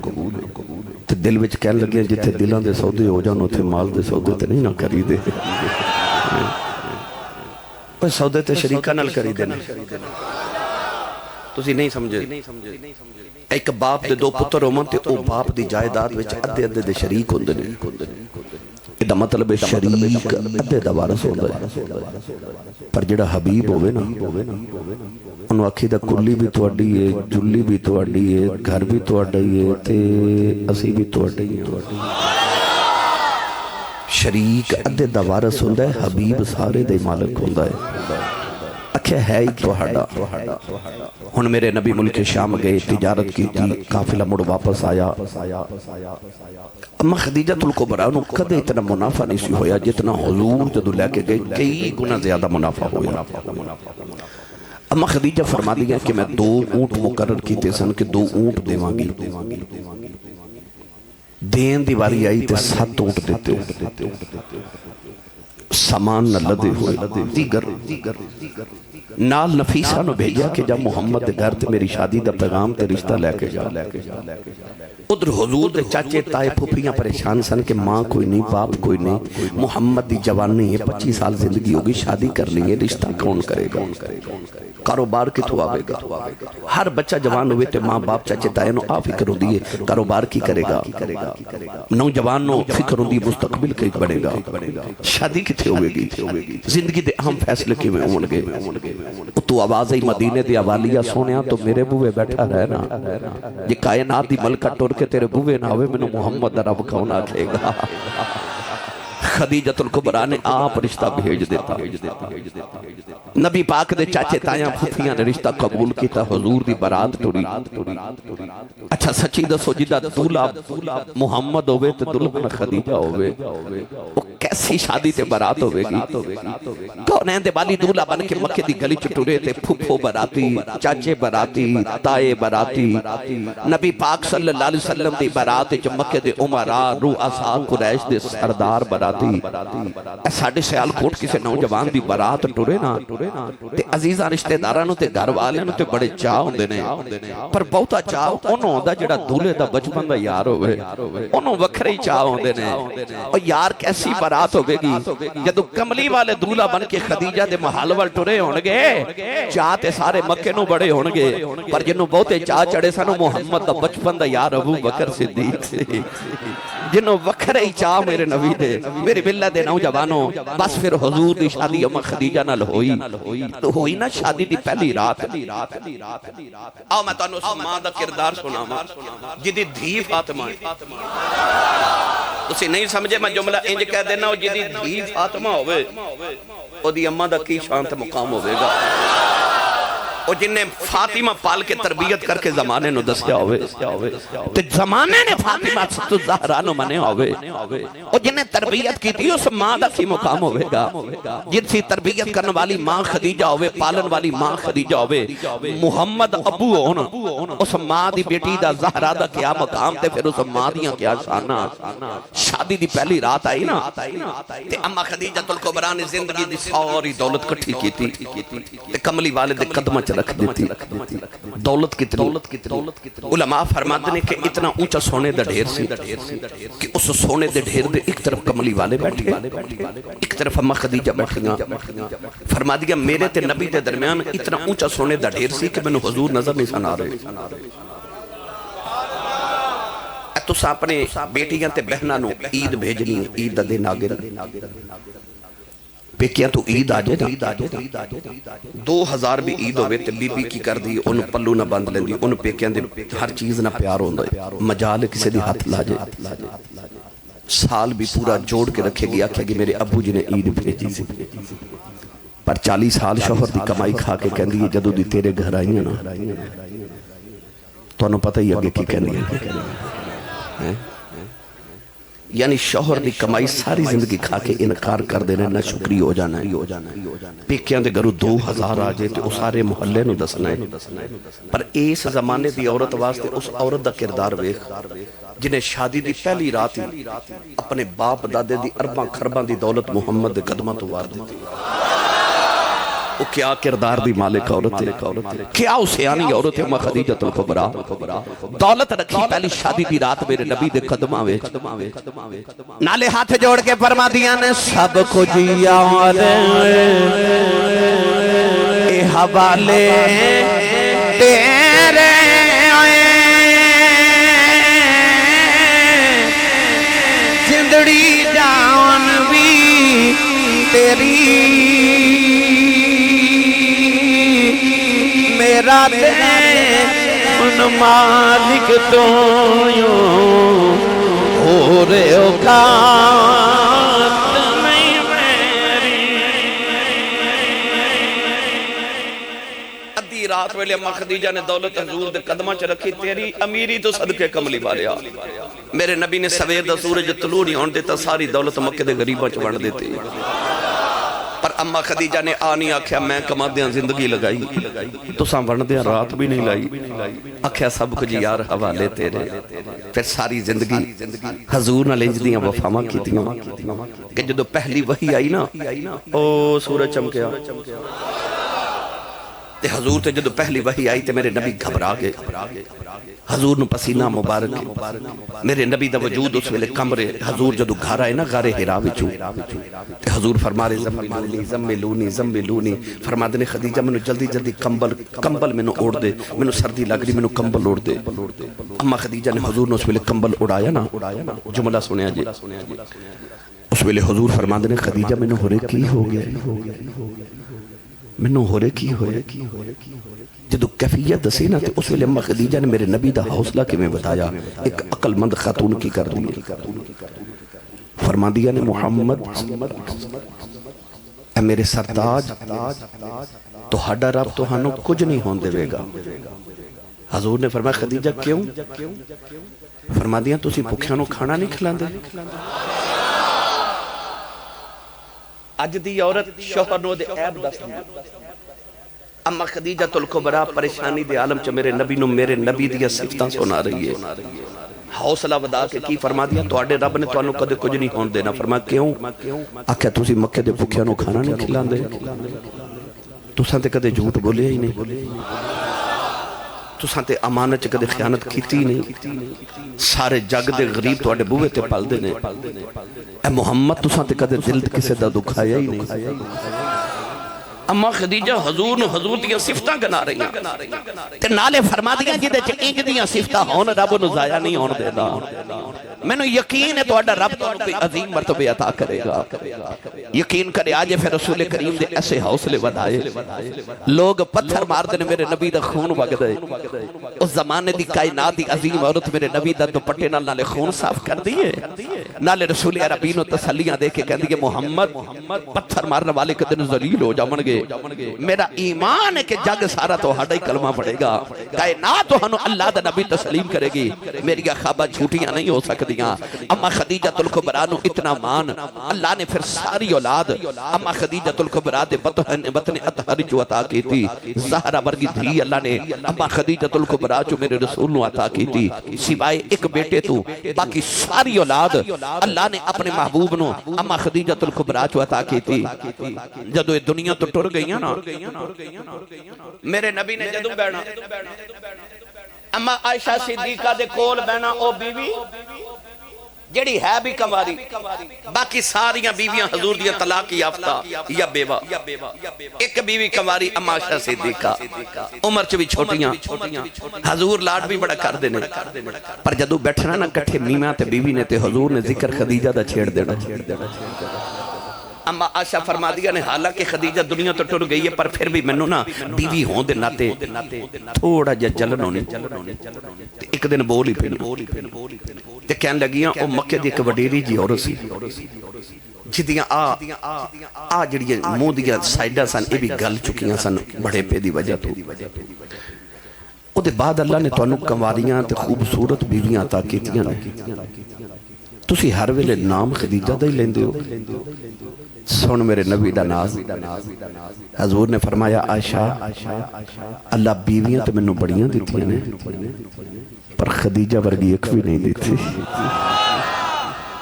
S1: تے دل وچ کہن لگے جتھے دلاں دے سودے ہو جان اتھے مال دے سودے تے نہیں نہ کری دے، سودے تے شریکہ نال کری دینا۔ تسی نہیں سمجھے، ایک باپ دے دو پتر ہومن تے او باپ دی جائیداد وچ ادھے ادھے دے شریک ہوندے نے، ادا مطلب شریک ادھے دا وارث ہوندا ہے، پر جڑا حبیب ہوئے نا انہوں آکھی دا کلی بھی تواڈی ہے، جلی بھی تواڈی ہے، گھر بھی تواڈی ہے تے اسی بھی تواڈی ہے۔ شریک ادھے دا وارث ہوندا ہے، حبیب سارے دے مالک ہوندا ہے۔ اکھے ہے ہی توہاڈا۔ ہن میرے نبی ملک شام گئے، تجارت کی تھی، قافلہ مڑ واپس آیا۔ اما خدیجۃ الکبریٰ نو کدے اتنا منافع نہیں سی ہویا جتنا حضور جدو لے کے گئے کئی گنا زیادہ منافع ہویا۔ اما خدیجہ فرما دیا کہ میں 2 اونٹ مقرر کیتے سن کہ 2 اونٹ دیواں گی، دین دی واری آئی تے 7 اونٹ دیتے سامان نہ لدے ہوئے۔ دیگر نال نفیسہ نو بھیجا کہ جب محمد دے گھر تے میری شادی دا پیغام تے رشتہ لے کے جا۔ ادھر حضور دے چاچے تائے پھپھیاں پریشان سن کہ ماں کوئی نہیں، باپ کوئی نہیں، محمد دی جوانی ہے، 25 سال زندگی ہوگی، شادی کرنی ہے، رشتہ کون کرے گا، کاروبار کتھوں آوے گا۔ ہر بچہ جوان ہوئے تے ماں باپ چاچے تائے نو فکر ہو دیئے کاروبار کی کرے گا، نوجوان نو فکر ہو دیئے مستقبل کئی بڑھے گا، شادی کتھے ہوئے گی، زندگی دے اہم فیصلے کی میں ہون گے۔ تو آواز مدینے دی آوالیہ سونیا تو میرے بوئے بیٹھا رہنا، یہ کائنات دی ملکہ ٹور کے تیرے بوئے نہ ہوئے میں محمد رب کون آکھے گا۔ خدیجۃ الکبریٰ نے آپ رشتہ بھیج دیتا۔ نبی پاک دے چاچے تایاں پھپھیاں نے رشتہ قبول کیتا، حضور دی برات ٹوری۔ اچھا سچی دسو جدہ دولہ محمد ہوئے تے دلہن خدیجہ ہوئے، وہ کیسی شادی تے برات ہوئے گی؟ کونین دے والی دولہ بن کے مکہ دی گلی چٹورے تے پھپھو براتی، چاچے براتی، تائے براتی، نبی پاک صلی اللہ علیہ وسلم دی برات جو مکہ دے عمرہ رؤساء قریش دے سردار براتی۔ ساڑھے سیال کوٹ کسے نوجوان دی برات ٹورے نا تے عزیزہ رشتہ دارانو تے گھر والے نو تے بڑے چاہ ہوندے نے، پر بہتا چاہ انہوں دا جڑا دولے دا بچپن دا یار ہوئے، انہوں وکھرے چاہ ہوندے نے۔ اور یار کیسی برات ہوگے گی جدو کملی والے دولہ بن کے خدیجہ دے محل وال ٹورے ہونگے، چاہ تے سارے مکے نو بڑے ہونگے، پر جنہوں بہتے چاہ چڑے سنو محمد دا بچپن دا یار ابو بکر صدیق سے، جنہوں وکھرے چاہ میرے نبی دے، میرے بلہ دے نوجوانوں، بس پھر حضور دی شادی اما خدیجہ نال ہوئی تو ہوئی نا شادی دی پہلی رات۔ آؤ میں تانوں اس ماں دا کردار سناواں جدی دھی فاطمہ ہے۔ تسی نہیں سمجھے میں جملہ انج کہہ دینا ہو جدی دھی فاطمہ ہوئے او دی اماں دا کی شانت مقام ہوئے گا، اور جنہیں فاطمہ پال کے تربیت کر کے زمانے نو دسیا ہوئے تو زمانے نے فاطمہ ستو زہرانو منے ہوئے، اور جنہیں تربیت کی تھی اس ماں دا کی مقام ہوئے گا، جن سی تربیت کرنے والی ماں خدیجہ ہوئے، پالن والی ماں خدیجہ ہوئے، محمد ابو ہونا اس ماں دی بیٹی دا زہرہ دا کیا مقام تے، پھر اس ماں دیاں کیا شانہ۔ شادی دی پہلی رات آئی نا تے اما خدیجۃ الکبریٰ نے زندگی دی ساری دولت کٹھی کی تھی تے کملی والد قدمہ رکھ دیتی۔ دولت کتنی علماء فرماتے ہیں کہ اتنا اونچا سونے دا ڈھیر سی کہ اس سونے دے ڈھیر دے ایک طرف کملی والے بیٹھے ایک طرف اما خدیجہ بیٹھے گا۔ فرما دیا میرے تے نبی دے درمیان اتنا اونچا سونے دا ڈھیر سی کہ میں نے حضور نظر نہیں سنا رہے۔ تو سا اپنے بیٹیاں تے بہنانوں عید بھیجنی، عید دا دن آگے پیکیاں تو عید آجے نا 2000 بھی عید ہوئے تے بی بی کی کر دی ان پلو نہ بند لیں دی ان پیکیاں دے ہر چیز نہ پیار ہوندہ ہے، مجال کسے دی ہاتھ لاجے سال بھی پورا جوڑ کے رکھے گیا کہ میرے ابو جی نے عید بھیجی سی، پر 40 سال شوہر دی کمائی کھا کے کہن دی جدو دی تیرے گھر آئی ہیں نا تو انہوں پتہ ہی آگے کی کہن دی، یعنی شوہر دی کمائی ساری زندگی کھا کے انکار کر دینے نہ شکری ہو جانا ہے، پیکیاں دے گھروں 2000 آجے تے اس سارے محلے نو دسنا ہے، پر اس زمانے دی عورت واسطے اس عورت دا کردار ویکھ جنہیں شادی دی پہلی رات ہی اپنے باپ دادے دی ارباں خرباں دی دولت محمد دے قدمہ تو وار دیتی، وہ کیا کردار دی مالک عورت ہے، کیا اسے آنی عورت ہے اما خدیجۃ الکبریٰ، دولت رکھی پہلی شادی دی رات میرے نبی دے قدمہ ویچ، نالے ہاتھ جوڑ کے فرما دیا نے سب کچھ یار اے حوالے تیرے زندڑی جان بھی تیری میرا دے ان مالک تو یوں ہو رہے ہو کا رات ویلے اما خدیجہ نے دولت حضور دے قدمہ چ رکھی تیری امیری تو صدقے کملی والیا میرے نبی نے سویر دا سورج طلوع نہیں ہون دیتا ساری دولت مکہ دے غریباں چ ونڈ دیتی پر اما خدیجہ نے آنی آکھیا میں کما دیاں زندگی لگائی تو ساں ونڈ دیاں رات بھی نہیں لائی آکھیا سب کچھ یار حوالے تیرے پھر ساری زندگی حضور نہ لنج دیاں وفامہ کیتیاں کہ جدو پہلی وحی آئی نا او سورج چمکیا تے حضور تے جدو پہلی وحی آئی تے میرے نبی گھبرا گئے حضور نو پسینہ مبارک میرے نبی دا وجود اس ویلے کمرے حضور جدو گھر آئے نا غارے ہرا وچوں تے حضور فرما رہے زملونی فرما دے خدیجہ منو جلدی جلدی کمبل منو اوڑ دے منو سردی لگ رہی منو کمبل اوڑ دے اما خدیجہ نے حضور نے اس ویلے کمبل اڑایا نا جملہ سنیا جی اس ویلے حضور فرما دے خدیجہ منو ہورے کی ہو گیا منو ہورے کی ہوئے جدو کیفیت دسی نا تے اس ویلے اما خدیجہ نے میرے نبی دا حوصلہ کے میں بتایا ایک عقل مند خاتون کی کر دیا فرما دیا نے محمد اے میرے سرتاج تو ہڈا رب تو ہنو کچھ نہیں ہون دے گا حضور نے فرمایا خدیجہ کیوں فرما دیا تسی بھکھیاں نو کھانا نہیں کھلان دے اج دی عورت شوہر نو دے عیب دس دی اما خدیجہ الکبریٰ پریشانی دے عالم چ میرے نبی دیا صفتاں سنا رہی ہے حوصلہ ودا کے کی فرما دیا تواڈے رب نے تانوں کدے کچھ نہیں ہون دینا فرمایا کیوں آکھیا تسی مکے دے بھکھیاں نو کھانا نہیں کھلاندے تساں تے کدے جھوٹ بولیا ہی نہیں تساں تے امانت چ کدے خیانت کیتی نہیں سارے جگ دے غریب تواڈے بوئے تے پلدے نے اے محمد تساں تے کدے دل کسے دا دکھایا ہی نہیں اما خدیجہ حضور دیا صفتاں گنا رہی ہیں تے نالے فرما دیا جدے چ انج دیاں صفتاں ہون رب نو ضائع نہیں ہون دینا مینوں یقین ہے تہاڈا رب تانوں کوئی عظیم مرتبے عطا کرے گا یقین کرے آج پھر رسول کریم دے ایسے حوصلے ودائے لوگ پتھر مار دے میرے نبی دا خون وگدے اس زمانے دی کائنات دی عظیم عورت میرے نبی دا دوپٹے نال نالے خون صاف کر دیے نالے رسول عربی نو تسلیاں دے کے کہندی ہے محمد پتھر مارنے والے کے دن ذلیل ہو جاون گے میرا ایمان ہے کہ جگ سارا تو ہڈا ہی کلمہ پڑے گا کائنات تو ہنو اللہ دا نبی تسلیم کرے گی میری خوابہ جھوٹیاں نہیں ہو سکتیاں اما خدیجہ الکبریٰ نو اتنا مان اللہ نے پھر ساری اولاد اما خدیجہ الکبریٰ دے بطن اطہر جو عطا کی تھی زہرہ ورگی دھی اللہ نے اما خدیجہ الکبریٰ جو میرے رسول نو عطا کی تھی سوائے ایک بیٹے تو باقی ساری اولاد اللہ نے اپنے محبوب نو اما خدیجہ الکبریٰ جو عطا کی تھی جدو دنیا تو ٹر گئی نا میرے نبی نے جدو بینا اما عائشہ صدیقہ دے کول بینا او بیوی جڑی ہے بھی کماری باقی ساریاں بیویاں حضور دیا طلاق یافتہ یا بیوہ ایک بیوی کماری اما عائشہ صدیقہ عمر چ بھی چھوٹیاں حضور لاڈ بھی بڑا کر دینے پر جدو بیٹھنا نا کٹھے میمہ تے بیوی نے تے حضور نے ذکر خدیجہ دا چھیڑ دینا اما عائشہ فرما دیا نے حالانکہ خدیجہ دنیا تو ٹر گئی ہے پر پھر بھی منو نا بیوی ہون دے ناتے تھوڑا جا جلن ہونی ایک دن بول ہی پھر تے کہن لگیاں او مکہ دی ایک وڈیری جی عورت سی جدیاں آ جڑی منہ دیا سائیڈا سن اے بھی گل چکیاں سن بڑے پہ دی وجہ تو او دے بعد اللہ نے توانو کمواریاں تے خوبصورت بیویاں عطا کیتیاں نے تسی ہر ویلے نام خدیجہ دا ہی لیندے ہو سن میرے نبی دا ناز حضور نے فرمایا عائشہ اللہ بیویاں تو منو بڑیاں دیتی ہیں پر خدیجہ ورگی ایک بھی نہیں دیتی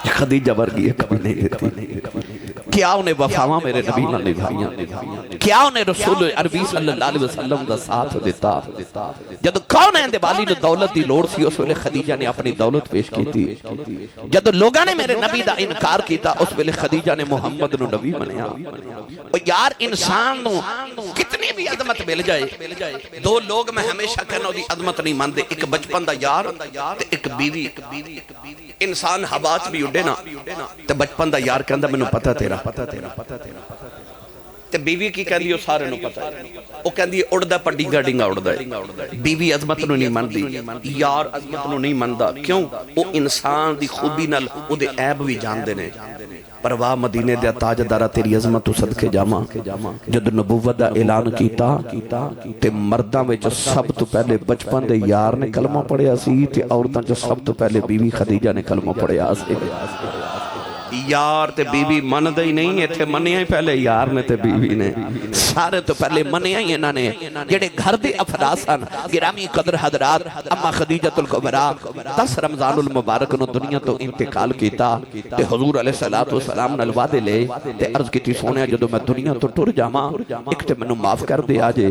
S1: خدیجہ ورگی ایک بھی نہیں دیتی کیا انہیں وفاواں میرے نبی نہ نبھائیاں کیا انہیں رسول عربی صلی اللہ علیہ وسلم دا ساتھ دیتا جب کون ہے اندبالی جو دولت دی لوڑ سی اس ویلے خدیجہ نے اپنی دولت پیش کی تھی جب لوگاں نے میرے نبی دا انکار کیتا اس ویلے خدیجہ نے محمد نو نبی بنیا اور یار انسان نو کتنی بھی عظمت مل جائے دو لوگ میں ہمیشہ کہنا دی عظمت نہیں ماندے ایک بچپن دا یار ایک بیوی انسان حواس بھی اڈے نا تے بچپن دا یار کہندا مینوں پتہ تیرا تے بیوی کی کہندی او سارے نو پتہ ہے او کہندی اڑدا پر ڈنگا ڈنگا اڑدا ہے بیوی عظمت نو نہیں مندی یار عظمت نو نہیں مندا کیوں او انسان دی خوبی نال او دے عیب بھی جان دے نے پرواہ مدینے دے تاجدارا تیری عظمت تو صدقے جاواں جد نبوت دا اعلان کیتا تے مرداں وچ سب تو پہلے بچپن دے یار نے کلمہ پڑھیا سی تے عورتاں چ سب تو پہلے بیوی خدیجہ نے کلمہ پڑھیا سی یار تے بیوی من دے ہی نہیں ایتھے منیا ہی پہلے یار نے تے بیوی نے سارے تو پہلے منیا ہی انہاں نے جڑے گھر دے افراد سن گرامی قدر حضرات اما خدیجہ الکبریٰ 10 رمضان المبارک نو دنیا تو انتقال کیتا تے حضور علیہ السلام نال وعدے لے تے عرض کیتی سونیا جدو میں دنیا تو ٹر جاواں ایک تے مینوں معاف کر دے آجے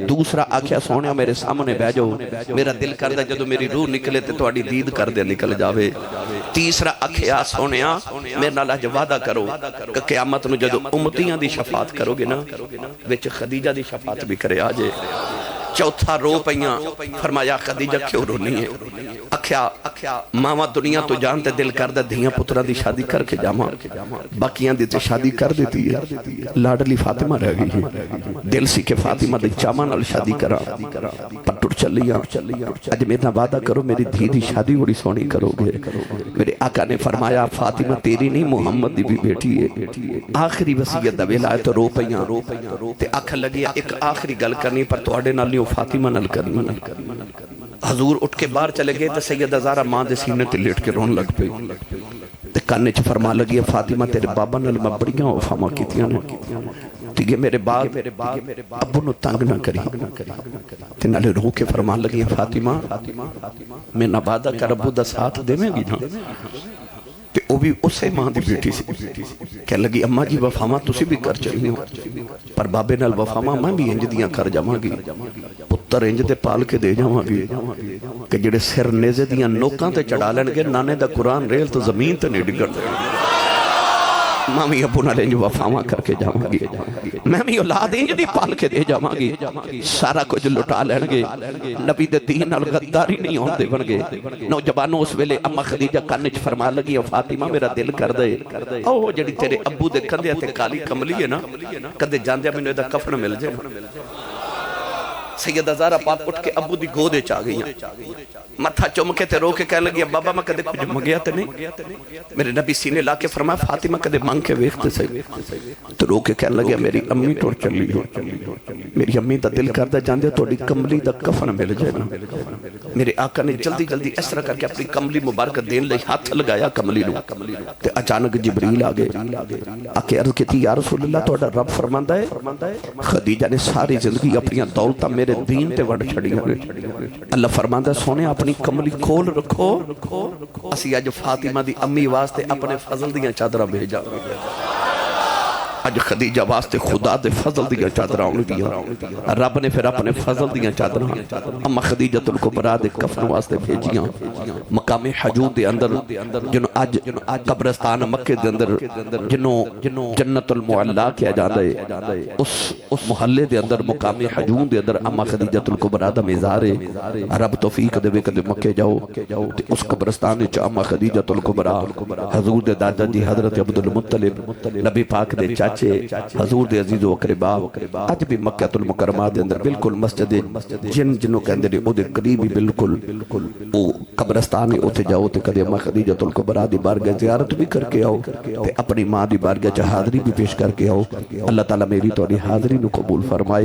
S1: دوسرا آکھیا سونیا میرے سامنے بیٹھ جاؤ میرا دل کردا جدو میری روح نکلے تے تہاڈی دید کر دے نکل جاوے تیسرا آکھیا سونیا میرے نال اج وعدہ کرو کہ قیامت نو جدو امتیاں دی شفاعت کرو گے نا وچ خدیجہ دی شفاعت بھی کرے آجے چوتھا رو پئیاں فرمایا خدیجہ کیوں رونی ہے اکھیا ماما دنیا تو جانتے دل کردہ دھیاں پترہ دی شادی کر کے جاما باقیاں دی تے شادی کر دیتی ہے لاڈلی فاطمہ رہ گئی ہے دل سی کہ فاطمہ دی چاما نال شادی کرا پٹر چلیاں اج میرا وعدہ کرو میری دھی دی شادی بڑی سونی کرو گے میرے آقا نے فرمایا فاطمہ تیری نہیں محمد دی بھی بیٹی ہے آخری وصیت دا ویلا ہے تو رو پئیاں تے آکھ لگی ایک آخری گل کرنی پر تواڈے نال نہیں فاطمہ نال کرنی حضور اٹھ کے باہر چلے گئے تو سیدہ زہرا ماں دے سینے تے لیٹ کے رون لگ پئی تے کانے چ فرما لگی فاطمہ تیرے بابا نال میں بڑیاں وفاواں کیتیاں نے تے میرے باپ ابو نو تنگ نہ کری تے نالے رو کے فرما لگی فاطمہ میں نہ وعدہ کر ابو دا ساتھ دیویں گی نا تے او بھی اسے ماں دی بیٹی سی کہ لگی اماں جی وفاواں تسی بھی کر چلی ہو پر بابے نال وفاواں میں بھی انج دیاں کر جاواں گی پتر انج دے پال کے دے جاواں گی کہ جڑے سر نیزے دیاں نوکاں تے چڑھا لین گے نانے دا قرآن ریل تو زمین تے نہیں ڈگن دے میں بھی ابو نال انج وفاواں کر کے جاواں گی میں بھی اولاد انج دی پال کے دے جاواں گی سارا کچھ لٹا لین گے نبی دے دین نال غداری نہیں ہون دے بن گے نوجوانوں اس ویلے اما خدیجہ کان وچ فرما لگی فاطمہ میرا دل کر دے او جڑی تیرے ابو دے کندھے تے کالی کملی ہے نا کدے جاندے مینوں دا کفن مل جائے سیدہ زہرا پاک اٹھ کے ابو دی گودے چاہ گئیاں متھا چوم کے تے رو کے کہنے لگی بابا میں کدے کچھ مگیا تے نہیں میرے نبی سینے لا کے فرمایا فاطمہ کدے مانگ کے ویکھتے سے تو رو کے کہنے لگیا میری امی ٹر چلی ہو میری امی دا دل کردہ جاندے تھوڑی کملی دا کفن مل جائے نا میرے آقا نے جلدی جلدی اس طرح کر کے اپنی کملی مبارک دین لئی ہاتھ لگایا کملی نو تے اچانک جبریل آگے آکے عرض کیتی یا رسول اللہ توڑا رب فرماندہ ہے خدیجہ نے ساری زندگی اپنی دولتہ میرے دین تے وڑ چھڑی ہوئے اللہ فرماندہ سونے اپنی کملی کھول رکھو اسی آج فاطمہ دی امی واسطے اپنے فضل دیاں چادرہ بھیجا اج خدیجہ واسطے خدا دے فضل دیاں چادرہ ہونے دیا رب نے پھر اپنے فضل دیاں چادرہ اما خدیجہ الکبریٰ دے کفن واسطے بھیجیاں مقام حجود دے اندر جنہوں آج قبرستان مکہ دے اندر جنہوں جنت المعلا کیا جاندہ ہے اس محلے دے اندر مقام حجود دے اندر اما خدیجہ الکبریٰ دا میزارے رب توفیق دے وے مکہ جاؤ اس قبرستان چا اما خدیجہ الکبریٰ حضور دے دادا جی حضرت عبدالمطلب نبی پاک دے چاچے حضور دے عزیز و اقربا اج بھی مکہ المکرمہ دے اندر بالکل مسجد جنوں کہندے نے او دے قریب ہی بالکل او قبرستان ہے اوتھے جاؤ تے کدے اما خدیجہ الکبریٰ دی بارگاہ زیارت بھی کر کے آؤ تے اپنی ماں دی بارگاہ چ حاضری بھی پیش کر کے آؤ اللہ تعالیٰ میری تہاڈی حاضری نو قبول فرمائے